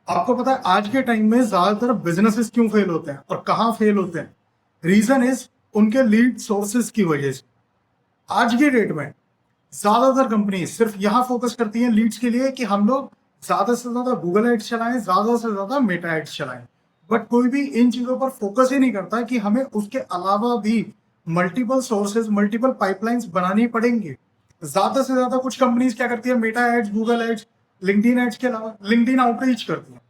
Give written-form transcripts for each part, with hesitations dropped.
आपको पता है आज के टाइम में ज्यादातर बिजनेसेस क्यों फेल होते हैं और कहाँ फेल होते हैं? रीजन इज उनके लीड सोर्सेज की वजह से। आज की डेट में ज्यादातर कंपनी सिर्फ यहाँ फोकस करती है लीड्स के लिए कि हम लोग ज्यादा से ज्यादा गूगल एड्स चलाएं, ज्यादा से ज्यादा मेटा एड्स चलाएं। बट कोई भी इन चीजों पर फोकस ही नहीं करता कि हमें उसके अलावा भी मल्टीपल सोर्सेज, मल्टीपल पाइपलाइंस बनानी पड़ेंगी। ज्यादा से ज्यादा कुछ कंपनीज क्या करती है, Meta ads, Google ads, LinkedIn ads के अलावा लिंक्डइन आउटरीच करती है।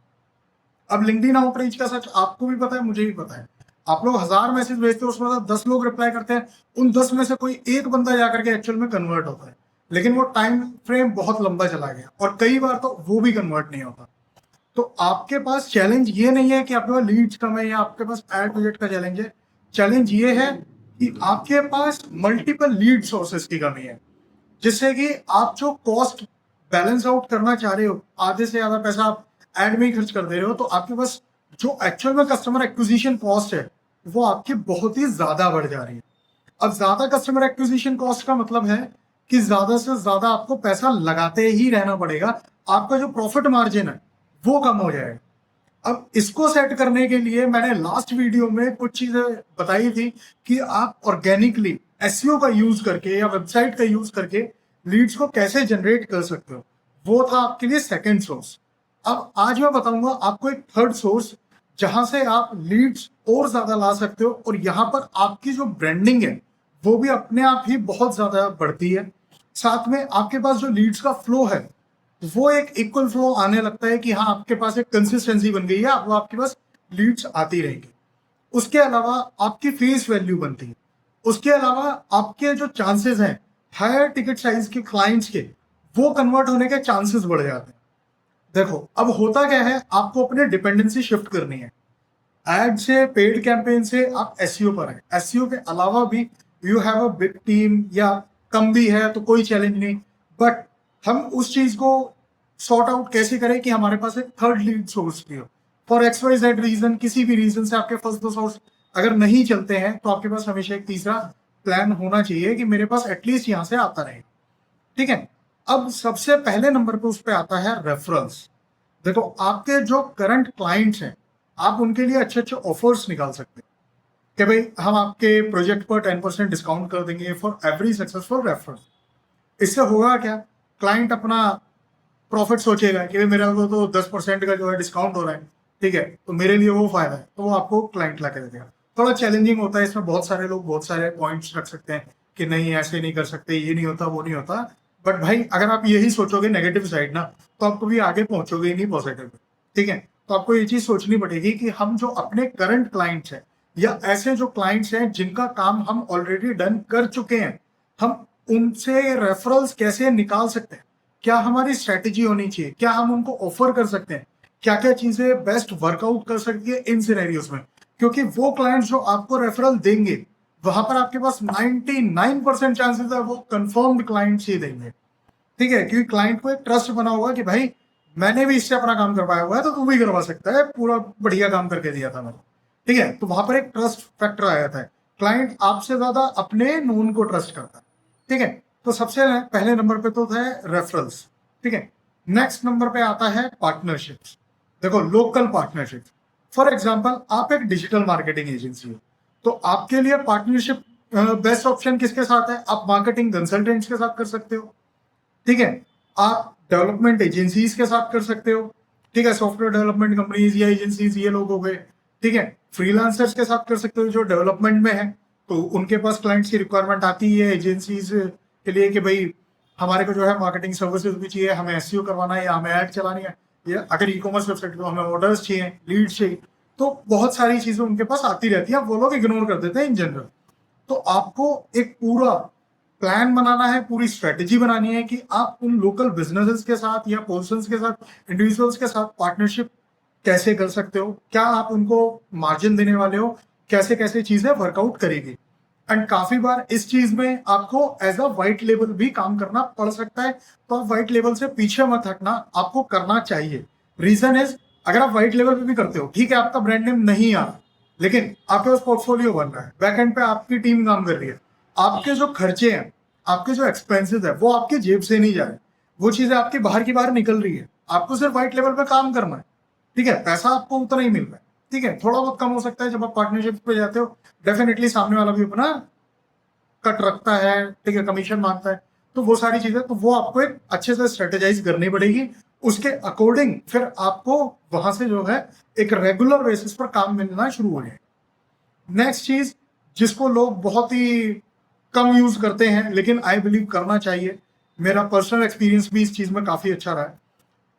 अब लिंक्डइन आउटरीच का सच आपको भी पता है, मुझे भी पता है। आप लोग 1000 मैसेज भेजते हो, उसमें से 10 लोग रिप्लाई करते हैं, उन 10 में से कोई एक बंदा जाकर के एक्चुअल में कन्वर्ट होता है। लेकिन वो टाइम फ्रेम बहुत लंबा चला गया और कई बार तो वो भी कन्वर्ट नहीं होता। तो आपके पास चैलेंज ये नहीं है कि आपके पास लीड्स कम है या आपके पास एड बजट का चैलेंज है। चैलेंज ये है कि आपके पास मल्टीपल लीड सोर्सेस की कमी है, जिससे कि आप जो कॉस्ट बैलेंस आउट करना चाह रहे हो, आधे से ज्यादा पैसा आप एड में ही खर्च कर दे रहे हो, तो आपके पास जो एक्चुअल में कस्टमर एक्विजिशन कॉस्ट है वो आपकी बहुत ही ज्यादा बढ़ जा रही है। अब ज्यादा कस्टमर एक्विजिशन कॉस्ट का मतलब है कि ज्यादा से ज्यादा आपको पैसा लगाते ही रहना पड़ेगा। आपका जो प्रॉफिट मार्जिन है वो कम हो जाएगा। अब इसको सेट करने के लिए मैंने लास्ट वीडियो में कुछ चीजें बताई थी कि आप ऑर्गेनिकली एसईओ का यूज करके या वेबसाइट का यूज करके लीड्स को कैसे जनरेट कर सकते हो। वो था आपके लिए सेकंड सोर्स। अब आज मैं बताऊंगा आपको एक थर्ड सोर्स, जहां से आप लीड्स और ज्यादा ला सकते हो और यहाँ पर आपकी जो ब्रांडिंग है वो भी अपने आप ही बहुत ज्यादा बढ़ती है। साथ में आपके पास जो लीड्स का फ्लो है वो एक इक्वल फ्लो आने लगता है कि हाँ, आपके पास एक कंसिस्टेंसी बन गई है, अब आपके पास लीड्स आती रहेंगी। उसके अलावा आपकी फेस वैल्यू बनती है। उसके अलावा आपके जो चांसेस हैं हायर टिकट साइज के क्लाइंट्स के, वो कन्वर्ट होने के चांसेस बढ़ जाते हैं। देखो अब होता क्या है, आपको अपने डिपेंडेंसी शिफ्ट करनी है। एड से, पेड कैंपेन से आप एसईओ पर आए। एसईओ के अलावा भी you have a big team या कम भी है तो कोई चैलेंज नहीं। बट हम उस चीज को सॉर्ट आउट कैसे करें कि हमारे पास एक थर्ड लीड सोर्स भी हो। For X Y Z reason, किसी भी रीजन से आपके फर्स्ट दो सोर्स अगर नहीं चलते हैं तो आपके पास हमेशा एक तीसरा प्लान होना चाहिए कि मेरे पास एटलीस्ट यहां से आता रहे। ठीक है। अब सबसे पहले नंबर पे उस पे आता है रेफरल्स। देखो आपके जो करंट क्लाइंट्स हैं, आप उनके लिए अच्छे अच्छे ऑफर्स निकाल सकते हैं कि भाई हम आपके प्रोजेक्ट पर 10% डिस्काउंट कर देंगे फॉर एवरी सक्सेसफुल रेफरल। इससे होगा क्या, क्लाइंट अपना प्रॉफिट सोचेगा कि भाई मेरा तो 10% का जो है डिस्काउंट हो रहा है, ठीक है, तो मेरे लिए वो फायदा है, तो वो आपको क्लाइंट ला के दे देगा। थोड़ा चैलेंजिंग होता है इसमें, बहुत सारे लोग बहुत सारे पॉइंट्स रख सकते हैं कि नहीं ऐसे नहीं कर सकते, ये नहीं होता, वो नहीं होता। बट भाई अगर आप यही सोचोगे नेगेटिव साइड ना, तो आप कभी आगे पहुंचोगे ही नहीं पॉजिटिव। ठीक है। तो आपको ये चीज सोचनी पड़ेगी कि हम जो अपने करंट क्लाइंट्स हैं या ऐसे जो क्लाइंट्स हैं जिनका काम हम ऑलरेडी डन कर चुके हैं, हम उनसे रेफरल्स कैसे निकाल सकते हैं। क्या हमारी स्ट्रेटेजी होनी चाहिए, क्या हम उनको ऑफर कर सकते हैं, क्या क्या चीजें बेस्ट वर्कआउट कर सकती है इन सिनेरियोस में। क्योंकि वो क्लाइंट्स जो आपको रेफरल देंगे, वहां पर आपके पास 99% चांसेस है वो कंफर्म्ड क्लाइंट्स ही देंगे। ठीक है, क्योंकि क्लाइंट को एक ट्रस्ट बना होगा कि भाई मैंने भी इससे अपना काम करवाया हुआ है तो तू भी करवा सकता है, पूरा बढ़िया काम करके दिया था मैंने। ठीक है, तो वहां पर एक ट्रस्ट फैक्टर आ जाता है। क्लाइंट आपसे ज्यादा अपने नोन को ट्रस्ट करता है। ठीक है। तो सबसे पहले नंबर पे तो है रेफरल्स। ठीक है। नेक्स्ट नंबर पे आता है पार्टनरशिप्स। देखो लोकल पार्टनरशिप, फॉर एग्जांपल आप एक डिजिटल मार्केटिंग एजेंसी हो, तो आपके लिए पार्टनरशिप बेस्ट ऑप्शन किसके साथ है, आप मार्केटिंग कंसल्टेंट्स के साथ कर सकते हो। ठीक है। आप डेवलपमेंट एजेंसीज के साथ कर सकते हो। ठीक है, सॉफ्टवेयर डेवलपमेंट कंपनीज या एजेंसीज, ये लोग हो गए। ठीक है। फ्रीलांसर्स के साथ कर सकते हो जो डेवलपमेंट में है, तो उनके पास क्लाइंट्स की रिक्वायरमेंट आती है एजेंसीज के लिए कि भाई हमारे को जो है मार्केटिंग सर्विसेज भी चाहिए, हमें एसईओ करवाना है या हमें ऐड चलानी है, या अगर ई कॉमर्स वेबसाइट तो हमें ऑर्डर्स चाहिए, लीड्स चाहिए। तो बहुत सारी चीजें उनके पास आती रहती है, वो लोग इग्नोर कर देते हैं इन जनरल। तो आपको एक पूरा प्लान बनाना है, पूरी स्ट्रेटेजी बनानी है कि आप उन लोकल बिजनेसेस के साथ या पर्संस के साथ, इंडिविजुअल्स के साथ पार्टनरशिप कैसे कर सकते हो, क्या आप उनको मार्जिन देने वाले हो, कैसे कैसे चीजें वर्कआउट करेगी। एंड काफी बार इस चीज में आपको एज अ व्हाइट लेबल भी काम करना पड़ सकता है, तो आप व्हाइट लेबल से पीछे मत हटना, आपको करना चाहिए। रीजन इज, अगर आप व्हाइट लेवल पे भी करते हो, ठीक है, आपका ब्रांड नेम नहीं आ रहा, लेकिन आपके पास पोर्टफोलियो बन रहा है, बैक एंड पे आपकी टीम काम कर रही है, आपके जो खर्चे हैं, आपके जो एक्सपेंसेस है वो आपकी जेब से नहीं जा रहे, वो चीजें आपकी बाहर की बाहर निकल रही है, आपको सिर्फ व्हाइट लेवल पे काम करना है। ठीक है, पैसा आपको उतना ही मिल रहा है, ठीक है, थोड़ा बहुत कम हो सकता है जब आप पार्टनरशिप पे जाते हो, डेफिनेटली सामने वाला भी अपना कट रखता है, ठीक है, कमीशन मांगता है, तो वो सारी चीजें, तो वो आपको एक अच्छे से स्ट्रेटेजाइज करनी पड़ेगी, उसके अकॉर्डिंग फिर आपको वहां से जो है एक रेगुलर बेसिस पर काम मिलना शुरू हो जाए। नेक्स्ट चीज जिसको लोग बहुत ही कम यूज करते हैं लेकिन आई बिलीव करना चाहिए, मेरा पर्सनल एक्सपीरियंस भी इस चीज में काफी अच्छा रहा है,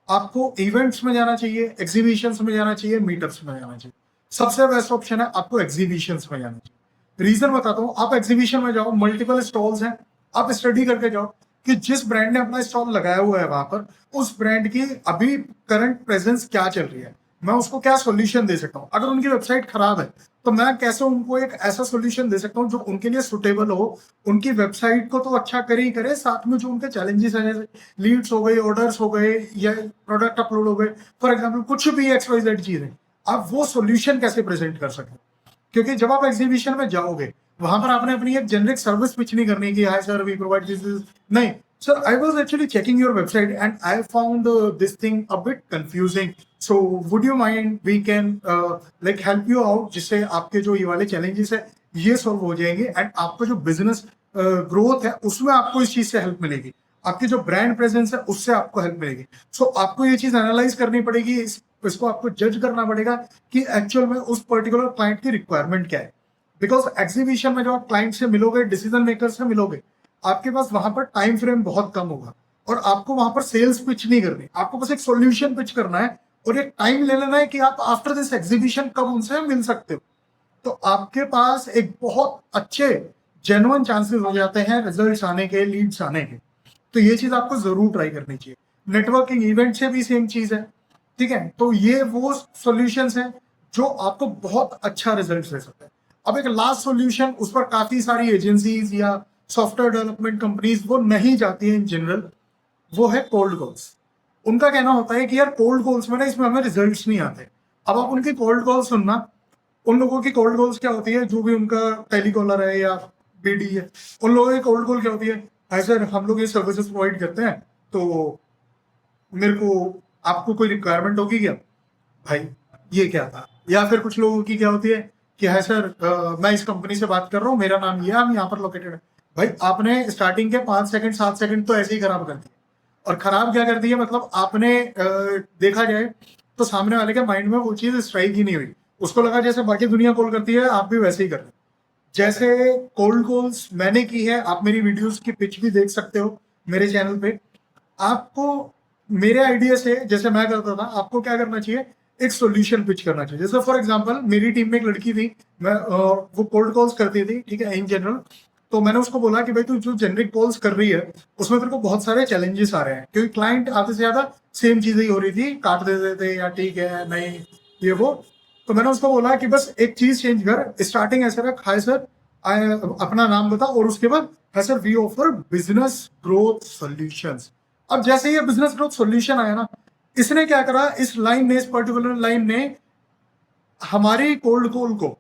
आपको इवेंट्स में जाना चाहिए, एग्जीबिशंस में जाना चाहिए, मीटअप्स में जाना चाहिए। सबसे बेस्ट ऑप्शन है आपको एग्जीबिशंस में जाना चाहिए। रीजन बताता हूँ, आप एग्जीबिशन में जाओ, मल्टीपल स्टॉल्स हैं, आप स्टडी करके जाओ कि जिस ब्रांड ने अपना स्टॉल लगाया हुआ है वहां पर, उस ब्रांड की अभी करंट प्रेजेंस क्या चल रही है, मैं उसको क्या सोल्यूशन दे सकता हूँ। अगर उनकी वेबसाइट खराब है तो मैं कैसे उनको एक ऐसा सोल्यूशन दे सकता हूँ जो उनके लिए सुटेबल हो, उनकी वेबसाइट को तो अच्छा करे ही करे, साथ में जो उनके चैलेंजेस हैं, जैसे लीड्स हो गए, ऑर्डर्स हो गए, या प्रोडक्ट अपलोड हो गए, फॉर एग्जाम्पल कुछ भी XYZ चीज है, आप वो सोल्यूशन कैसे प्रेजेंट कर सकते हो। क्योंकि जब आप एग्जीबिशन में जाओगे वहां पर आपने अपनी एक जेनरिक सर्विस पिच नहीं करनी कि hi sir we provide this, नहीं sir, I was actually checking your website and I found this thing a bit confusing, so would you mind we can like help you out, जिससे आपके जो ये वाले challenges है ये solve हो जाएंगे एंड आपका जो बिजनेस ग्रोथ है उसमें आपको इस चीज से हेल्प मिलेगी, आपकी जो ब्रांड प्रेजेंस है उससे आपको हेल्प मिलेगी। सो आपको ये चीज एनालाइज करनी पड़ेगी, इसको आपको जज करना पड़ेगा कि एक्चुअल में उस पर्टिकुलर क्लाइंट की रिक्वायरमेंट क्या है। बिकॉज एग्जीबिशन में जब आप क्लाइंट से मिलोगे, डिसीजन मेकर से मिलोगे, आपके पास वहां पर टाइम फ्रेम बहुत कम होगा और आपको वहां पर सेल्स पिच नहीं करनी, आपको बस एक सॉल्यूशन पिच करना है और एक टाइम ले लेना है कि आप आफ्टर दिस एग्जीबिशन कब उनसे मिल सकते हो। तो आपके पास एक बहुत अच्छे जेन्युइन चांसेस हो जाते हैं रिजल्ट्स आने के, लीड्स आने के। तो ये चीज आपको जरूर ट्राई करनी चाहिए। नेटवर्किंग इवेंट से भी सेम चीज है, ठीक है। तो ये वो सॉल्यूशंस हैं जो आपको बहुत अच्छा रिजल्ट दे सकते हैं। अब एक लास्ट सॉल्यूशन, उस पर काफी सारी एजेंसीज या सॉफ्टवेयर डेवलपमेंट कंपनीज वो नहीं जाती है इन जनरल, वो है कोल्ड कॉल्स। उनका कहना होता है कि यार कोल्ड कॉल्स में ना, इसमें हमें रिजल्ट्स नहीं आते। अब आप उनकी कोल्ड कॉल सुनना, उन लोगों की कोल्ड कॉल्स क्या होती है, जो भी उनका टेलीकॉलर है या BD है, उन लोगों की कोल्ड कॉल क्या होती है, हाय सर हम लोग ये सर्विसेज प्रोवाइड करते हैं, तो मेरे को आपको कोई रिक्वायरमेंट होगी क्या भाई, ये क्या था। या फिर कुछ लोगों की क्या होती है कि है सर मैं इस कंपनी से बात कर रहा हूँ, मेरा नाम ये है, हम यहाँ पर लोकेटेड है। भाई आपने स्टार्टिंग के 5 सेकंड 7 सेकंड तो ऐसे ही खराब कर दिए, और खराब क्या कर दी है, मतलब आपने देखा जाए तो सामने वाले के माइंड में वो चीज स्ट्राइक ही नहीं हुई, उसको लगा जैसे बाकी दुनिया कॉल करती है आप भी वैसे ही कर रहे। जैसे कोल्ड कॉल्स मैंने की है, आप मेरी वीडियोस की पिच भी देख सकते हो मेरे चैनल पे। आपको मेरे आइडिया से, जैसे मैं करता था, आपको क्या करना चाहिए, एक सॉल्यूशन पिच करना चाहिए। जैसे फॉर एग्जांपल मेरी टीम में एक लड़की थी, मैं वो कोल्ड कॉल्स करती थी, ठीक है, इन जनरल। तो मैंने उसको बोला कि भाई तू जो जेनरिक कॉल्स कर रही है उसमें तेरे को बहुत सारे चैलेंजेस आ रहे हैं, क्योंकि क्लाइंट आधे से ज्यादा सेम चीजें ही हो रही थी, काट देते थे या ठीक है नहीं ये वो। तो मैंने उसको बोला कि बस एक चीज चेंज कर, स्टार्टिंग ऐसे रख, हाय सर अपना नाम बता, और उसके बाद hi sir we offer business growth solutions. अब जैसे ये बिजनेस ग्रोथ सॉल्यूशन आया ना, इसने क्या करा, इस लाइन ने, इस पर्टिकुलर लाइन ने हमारी कोल्ड कॉल को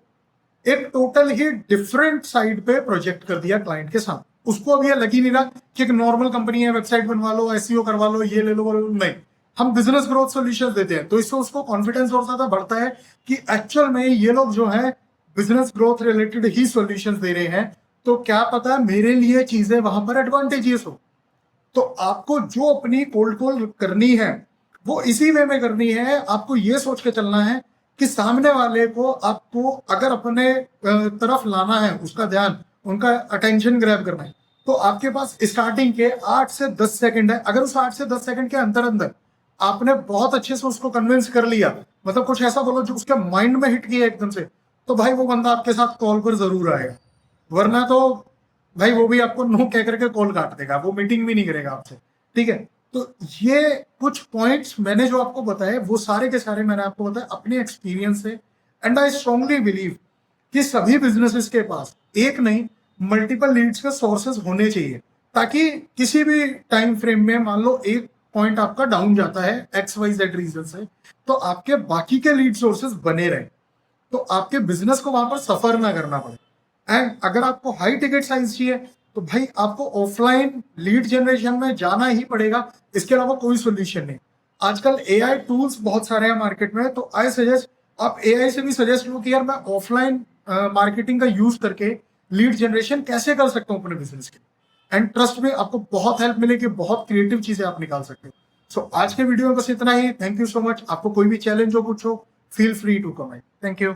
एक टोटल ही डिफरेंट साइड पे प्रोजेक्ट कर दिया क्लाइंट के साथ। उसको अब ये लग ही नहीं रहा कि एक नॉर्मल कंपनी है, वेबसाइट बनवा लो, SEO करवा लो, ये ले लो वो ले लो, नहीं, हम बिजनेस ग्रोथ सॉल्यूशन देते हैं। तो इससे उसको कॉन्फिडेंस और ज्यादा बढ़ता है कि एक्चुअल में ये लोग जो है बिजनेस ग्रोथ रिलेटेड ही सॉल्यूशंस दे रहे हैं, तो क्या पता मेरे लिए चीजें वहां पर एडवांटेजियस हो। तो आपको जो अपनी कोल्ड कॉल करनी है वो इसी वे में करनी है। आपको ये सोच के चलना है कि सामने वाले को आपको अगर अपने तरफ लाना है, उसका ध्यान, उनका अटेंशन ग्रैब करना है, तो आपके पास स्टार्टिंग के 8 से 10 सेकंड है। अगर उस 8 से 10 सेकंड के अंदर अंदर आपने बहुत अच्छे से उसको कन्विंस कर लिया, मतलब कुछ ऐसा बोलो जो उसके माइंड में हिट किया एकदम से, तो भाई वो बंदा आपके साथ कॉल पर जरूर आएगा। वरना तो भाई वो भी आपको नो कह करके कॉल काट देगा, वो मीटिंग भी नहीं करेगा आपसे, ठीक है। तो ये कुछ पॉइंट्स मैंने जो आपको बताए वो सारे के सारे मैंने आपको बताया अपने एक्सपीरियंस से। एंड आई स्ट्रांगली बिलीव कि सभी बिजनेसेस के पास एक नहीं मल्टीपल लीड्स के सोर्सेज होने चाहिए, ताकि किसी भी टाइम फ्रेम में मान लो एक पॉइंट आपका डाउन जाता है XYZ रीजन से, तो आपके बाकी के लीड सोर्सेज बने रहे, तो आपके बिजनेस को वहां पर सफर ना करना पड़े। एंड अगर आपको हाई टिकट साइज चाहिए तो भाई आपको ऑफलाइन लीड जनरेशन में जाना ही पड़ेगा, इसके अलावा कोई सोल्यूशन नहीं। आजकल एआई टूल्स बहुत सारे हैं मार्केट में, तो आई सजेस्ट आप एआई से भी सजेस्ट लो कि यार मैं ऑफलाइन मार्केटिंग का यूज करके लीड जनरेशन कैसे कर सकता हूँ अपने बिजनेस के, एंड ट्रस्ट में आपको बहुत हेल्प मिलेगी, बहुत क्रिएटिव चीजें आप निकाल सकते हो। सो आज के वीडियो में बस इतना ही। Thank you so much. आपको कोई भी चैलेंज हो, कुछ हो, feel free to comment. Thank you.